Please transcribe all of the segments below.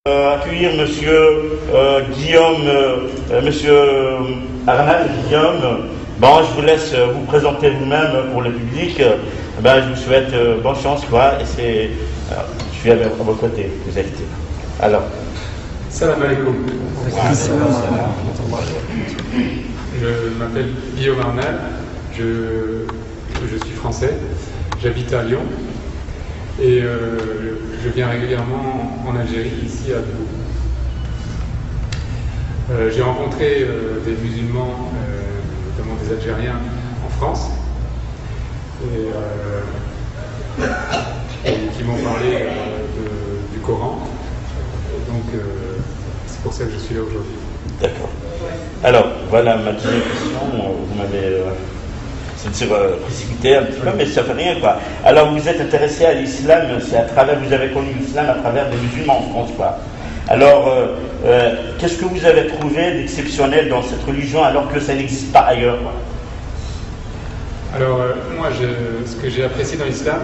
Accueillir monsieur Guillaume, monsieur Arnal Guillaume. Bon, je vous laisse vous présenter vous-même pour le public. Je vous souhaite bonne chance, quoi. Et je suis à vos côtés, vous invitez. Alors. Salam alaikum. Je m'appelle Guillaume Arnal, je suis français, j'habite à Lyon. Et je viens régulièrement en Algérie, ici à Doubou. J'ai rencontré des musulmans, notamment des Algériens, en France, et qui m'ont parlé du Coran. Et donc, c'est pour ça que je suis là aujourd'hui. D'accord. Alors, voilà ma deuxième question. Vous m'avez... c'est-à-dire précipité un petit peu, mais ça fait rien, quoi. Alors vous êtes intéressé à l'islam, c'est à travers, vous avez connu l'islam à travers des musulmans en France, quoi. Alors, qu'est-ce que vous avez trouvé d'exceptionnel dans cette religion alors que ça n'existe pas ailleurs, quoi? Alors, moi, ce que j'ai apprécié dans l'islam,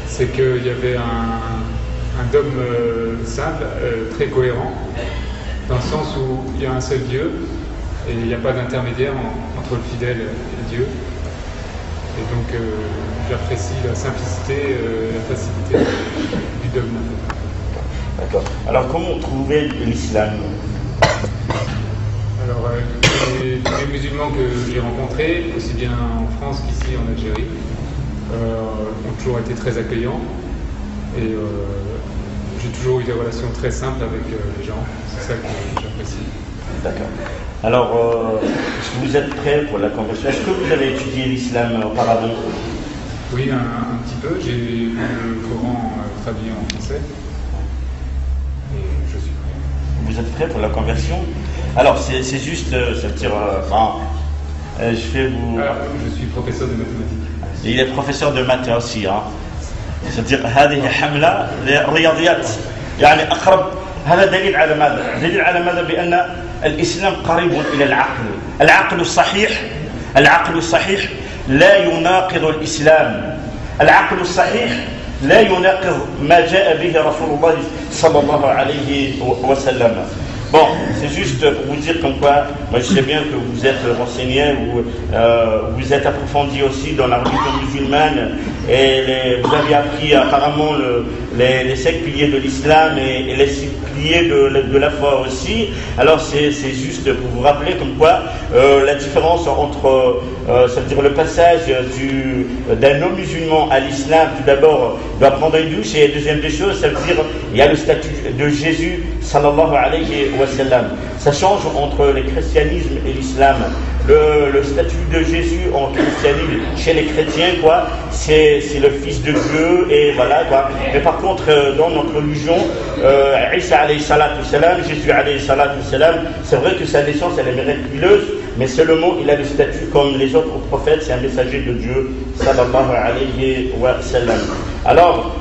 c'est qu'il y avait un dogme simple, très cohérent, dans le sens où il y a un seul Dieu, et il n'y a pas d'intermédiaire entre le fidèle et Dieu. Et donc, j'apprécie la simplicité, la facilité du dogme. D'accord. Alors, comment trouver l'islam? Alors, tous les musulmans que j'ai rencontrés, aussi bien en France qu'ici en Algérie, ont toujours été très accueillants. Et j'ai toujours eu des relations très simples avec les gens. C'est ça que j'apprécie. D'accord. Alors, est-ce que vous êtes prêt pour la conversion? Est-ce que vous avez étudié l'islam auparavant? Oui, un petit peu. J'ai lu le Coran traduit en français. Et je suis prêt. Vous êtes prêt pour la conversion? Alors, c'est juste, ça veut dire, je vais vous... Alors, je suis professeur de mathématiques. Il est professeur de maths aussi, hein. C'est-à-dire, هذه حملة للرياضيات. يعني أقرب. هذا دليل على ماذا؟ دليل على ماذا؟ بأن الإسلام قريب إلى العقل. العقل الصحيح لا يناقض الإسلام. العقل الصحيح لا يناقض ما جاء به رسول الله صلى الله عليه وسلم. Bon, c'est juste pour vous dire comme quoi, moi je sais bien que vous êtes renseigné, vous êtes approfondi aussi dans la religion musulmane et vous avez appris apparemment les 5 piliers de l'islam et les 6 piliers de la foi aussi. Alors c'est juste pour vous rappeler comme quoi la différence entre, ça veut dire le passage d'un non-musulman à l'islam, tout d'abord, doit prendre une douche, et la deuxième des choses, ça veut dire il y a le statut de Jésus, sallallahu alayhi wa sallam. Ça change entre le christianisme et l'islam. Le statut de Jésus en christianisme chez les chrétiens, quoi, c'est le fils de Dieu, et voilà, quoi. Mais par contre, dans notre religion, Isa alayhi salatu salam, Jésus alayhi salatu salam, c'est vrai que sa naissance elle est miraculeuse, mais seulement il a le statut comme les autres prophètes, c'est un messager de Dieu, sallallahu alayhi wa sallam. Alors,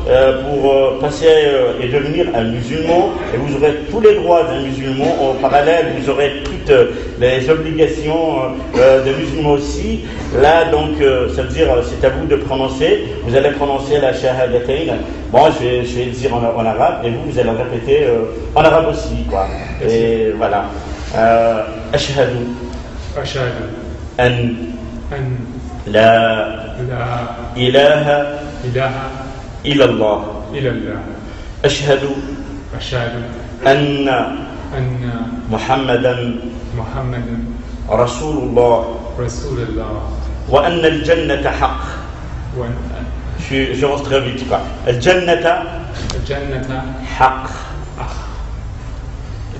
pour passer et devenir un musulman, et vous aurez tous les droits d'un musulman, en parallèle, vous aurez toutes les obligations de musulmans aussi. Là, donc, ça veut dire, c'est à vous de prononcer. Vous allez prononcer la shahadatayn. Bon, je vais le dire en arabe, et vous allez répéter en arabe aussi, quoi. Et voilà. Ashhadu. Ashhadu. An. La. Ilaha. إلى الله أشهد أن محمدا رسول الله وأن الجنة حق. Je rentre très vite, quoi. الجنة حق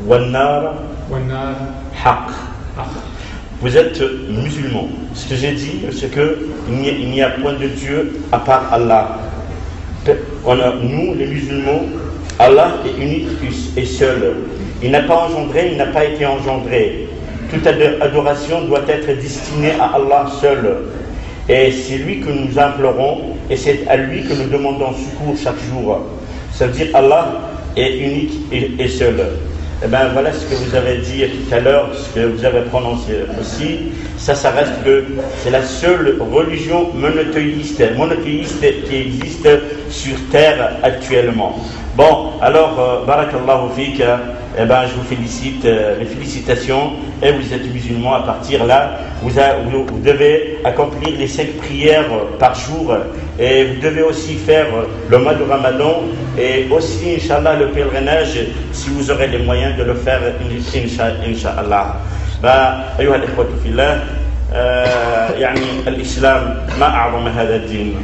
والنار حق. Vous êtes musulman. Ce que j'ai dit, c'est qu'il n'y a point de Dieu à part Allah. Nous, les musulmans, Allah est unique et seul. Il n'a pas engendré, il n'a pas été engendré. Toute adoration doit être destinée à Allah seul. Et c'est lui que nous implorons, et c'est à lui que nous demandons secours chaque jour. Ça veut dire Allah est unique et seul. Eh bien, voilà ce que vous avez dit tout à l'heure, ce que vous avez prononcé aussi. Ça reste que c'est la seule religion monothéiste qui existe sur terre actuellement. Bon, alors, barakallahu fik, eh ben, je vous félicite, les félicitations, et vous êtes musulmans à partir là, vous devez accomplir les 5 prières par jour, et vous devez aussi faire le mois de Ramadan, et aussi, Inch'Allah, le pèlerinage, si vous aurez les moyens de le faire, Inch'Allah. أيها الإخوة في الله يعني الإسلام ما أعظم هذا الدين